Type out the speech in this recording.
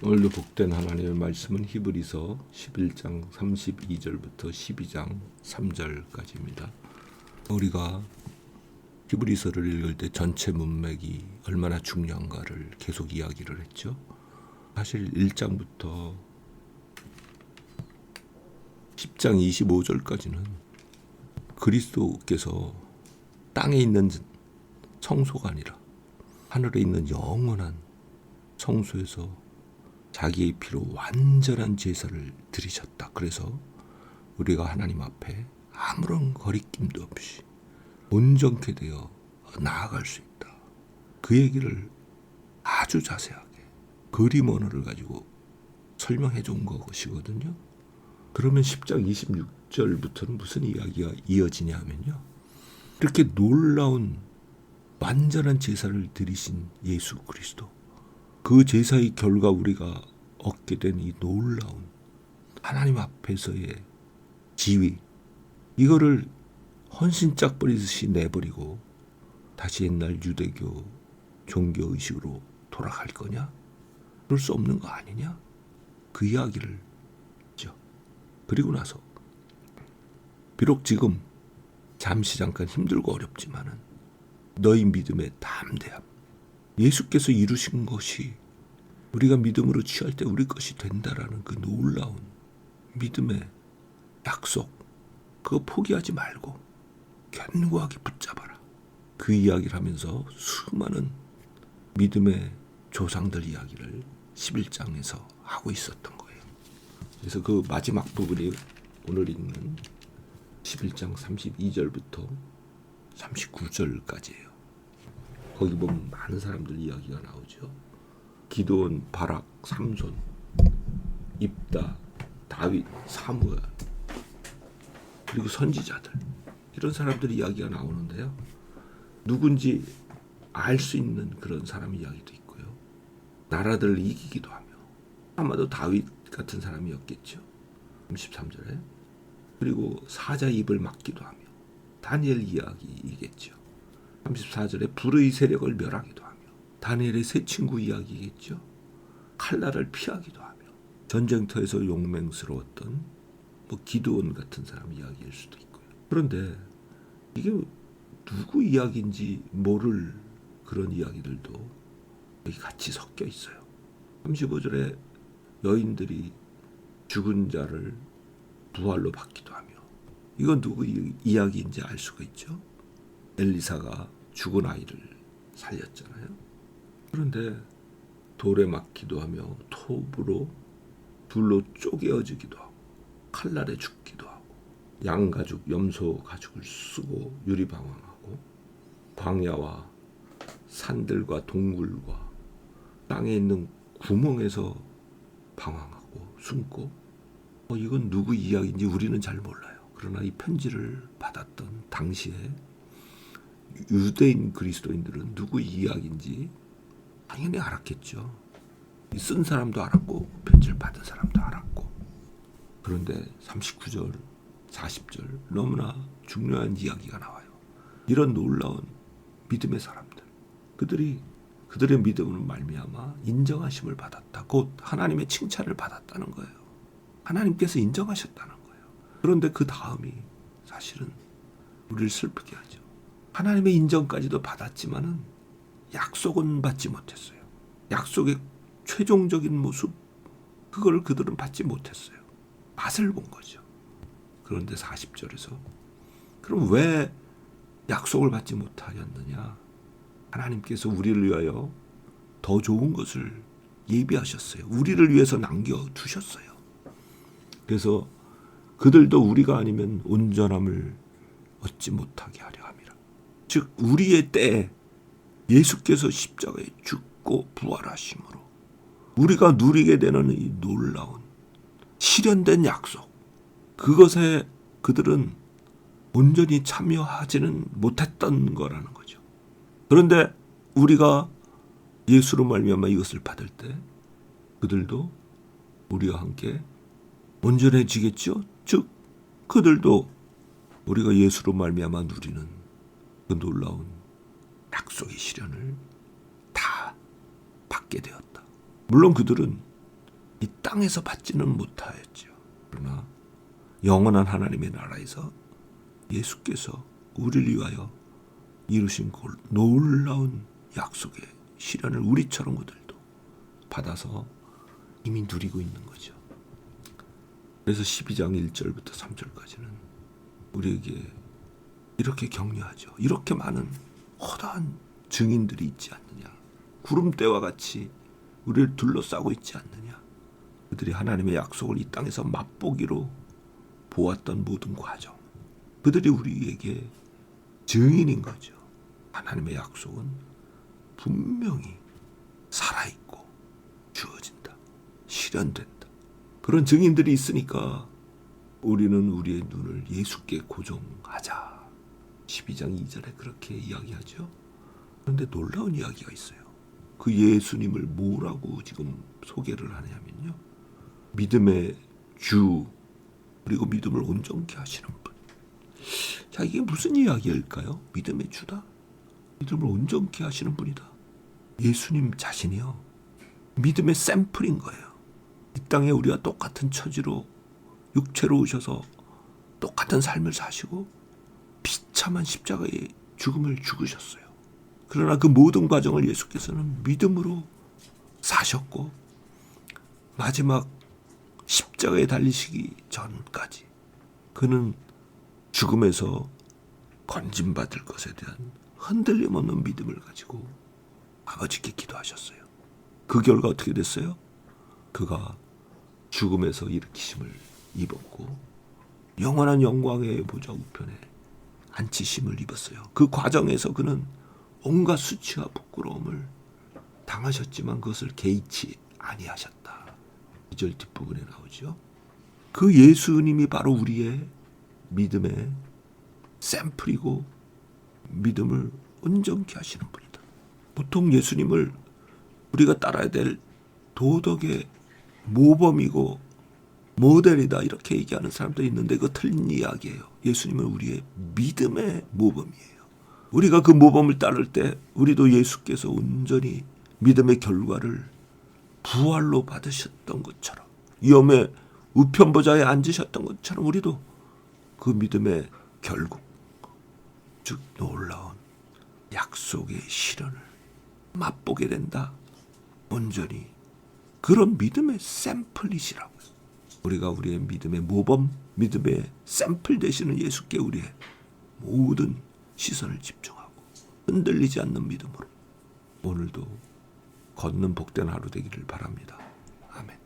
오늘도 복된 하나님의 말씀은 히브리서 11장 32절부터 12장 3절까지입니다. 우리가 히브리서를 읽을 때 전체 문맥이 얼마나 중요한가를 계속 이야기를 했죠. 사실 1장부터 10장 25절까지는 그리스도께서 땅에 있는 성소가 아니라 하늘에 있는 영원한 성소에서 자기의 피로 완전한 제사를 드리셨다. 그래서 우리가 하나님 앞에 아무런 거리낌도 없이 온전케 되어 나아갈 수 있다. 그 얘기를 아주 자세하게 그림 언어를 가지고 설명해 준 것이거든요. 그러면 10장 26절부터는 무슨 이야기가 이어지냐 하면요. 이렇게 놀라운 완전한 제사를 드리신 예수 그리스도, 그 제사의 결과 우리가 얻게 된 이 놀라운 하나님 앞에서의 지위, 이거를 헌신짝 버리듯이 내버리고 다시 옛날 유대교 종교의식으로 돌아갈 거냐? 그럴 수 없는 거 아니냐? 그 이야기를 했죠. 그리고 나서 비록 지금 잠시 잠깐 힘들고 어렵지만은 너희 믿음의 담대함, 예수께서 이루신 것이 우리가 믿음으로 취할 때 우리 것이 된다라는 그 놀라운 믿음의 약속, 그거 포기하지 말고 견고하게 붙잡아라. 그 이야기를 하면서 수많은 믿음의 조상들 이야기를 11장에서 하고 있었던 거예요. 그래서 그 마지막 부분이 오늘 읽는 11장 32절부터 39절까지예요. 거기 보면 많은 사람들 이야기가 나오죠. 기드온, 바락, 삼손, 입다, 다윗, 사무엘, 그리고 선지자들, 이런 사람들 이야기가 나오는데요. 누군지 알 수 있는 그런 사람 이야기도 있고요. 나라들을 이기기도 하며, 아마도 다윗 같은 사람이었겠죠. 33절에. 그리고 사자 입을 막기도 하며, 다니엘 이야기이겠죠. 34절에 불의 세력을 멸하기도 하며, 다니엘의 세 친구 이야기겠죠. 칼날을 피하기도 하며, 전쟁터에서 용맹스러웠던 기드온 같은 사람 이야기일 수도 있고요. 그런데 이게 누구 이야기인지 모를 그런 이야기들도 여기 같이 섞여 있어요. 35절에 여인들이 죽은 자를 부활로 받기도 하며, 이건 누구 이야기인지 알 수가 있죠. 엘리사가 죽은 아이를 살렸잖아요. 그런데 돌에 맞기도 하며, 톱으로 불로 쪼개어지기도 하고, 칼날에 죽기도 하고, 양가죽, 염소 가죽을 쓰고 유리방황하고, 광야와 산들과 동굴과 땅에 있는 구멍에서 방황하고 숨고, 이건 누구 이야기인지 우리는 잘 몰라요. 그러나 이 편지를 받았던 당시에 유대인 그리스도인들은 누구 이야기인지 당연히 알았겠죠. 쓴 사람도 알았고 편지를 받은 사람도 알았고. 그런데 39절, 40절 너무나 중요한 이야기가 나와요. 이런 놀라운 믿음의 사람들, 그들의 믿음으로 말미암아 인정하심을 받았다. 곧 하나님의 칭찬을 받았다는 거예요. 하나님께서 인정하셨다는 거예요. 그런데 그 다음이 사실은 우리를 슬프게 하죠. 하나님의 인정까지도 받았지만은 약속은 받지 못했어요. 약속의 최종적인 모습, 그걸 그들은 받지 못했어요. 맛을 본 거죠. 그런데 40절에서 그럼 왜 약속을 받지 못하였느냐? 하나님께서 우리를 위하여 더 좋은 것을 예비하셨어요. 우리를 위해서 남겨두셨어요. 그래서 그들도 우리가 아니면 온전함을 얻지 못하게 하려 함이라. 즉 우리의 때에 예수께서 십자가에 죽고 부활하심으로 우리가 누리게 되는 이 놀라운 실현된 약속, 그것에 그들은 온전히 참여하지는 못했던 거라는 거죠. 그런데 우리가 예수로 말미암아 이것을 받을 때 그들도 우리와 함께 온전해지겠죠. 즉 그들도 우리가 예수로 말미암아 누리는 그 놀라운 약속의 실현을 다 받게 되었다. 물론 그들은 이 땅에서 받지는 못하였죠. 그러나 영원한 하나님의 나라에서 예수께서 우리를 위하여 이루신 그 놀라운 약속의 시련을 우리처럼 그들도 받아서 이미 누리고 있는 거죠. 그래서 12장 1절부터 3절까지는 우리에게 이렇게 격려하죠. 이렇게 많은 허다한 증인들이 있지 않느냐. 구름대와 같이 우리를 둘러싸고 있지 않느냐. 그들이 하나님의 약속을 이 땅에서 맛보기로 보았던 모든 과정. 그들이 우리에게 증인인 거죠. 하나님의 약속은 분명히 살아있고 주어진다. 실현된다. 그런 증인들이 있으니까 우리는 우리의 눈을 예수께 고정하자. 12장 2절에 그렇게 이야기하죠. 그런데 놀라운 이야기가 있어요. 그 예수님을 뭐라고 지금 소개를 하냐면요. 믿음의 주, 그리고 믿음을 온전케 하시는 분. 자, 이게 무슨 이야기일까요? 믿음의 주다. 믿음을 온전케 하시는 분이다. 예수님 자신이요. 믿음의 샘플인 거예요. 이 땅에 우리와 똑같은 처지로 육체로 오셔서 똑같은 삶을 사시고 비참한 십자가의 죽음을 죽으셨어요. 그러나 그 모든 과정을 예수께서는 믿음으로 사셨고 마지막 십자가에 달리시기 전까지 그는 죽음에서 건짐받을 것에 대한 흔들림 없는 믿음을 가지고 아버지께 기도하셨어요. 그 결과 어떻게 됐어요? 그가 죽음에서 일으키심을 입었고 영원한 영광의 보좌 우편에 앉히심을 입었어요. 그 과정에서 그는 온갖 수치와 부끄러움을 당하셨지만 그것을 개의치 아니하셨다. 2절 뒷부분에 나오죠. 그 예수님이 바로 우리의 믿음의 샘플이고 믿음을 온전케 하시는 분이다. 보통 예수님을 우리가 따라야 될 도덕의 모범이고 모델이다 이렇게 얘기하는 사람도 있는데 그거 틀린 이야기예요. 예수님은 우리의 믿음의 모범이에요. 우리가 그 모범을 따를 때 우리도 예수께서 온전히 믿음의 결과를 부활로 받으셨던 것처럼 위엄의 우편보좌에 앉으셨던 것처럼 우리도 그 믿음의 결국 즉 놀라운 약속의 실현을 맛보게 된다. 온전히 그런 믿음의 샘플이시라고요. 우리가 우리의 믿음의 모범, 믿음의 샘플 되시는 예수께 우리의 모든 시선을 집중하고 흔들리지 않는 믿음으로 오늘도 걷는 복된 하루 되기를 바랍니다. 아멘.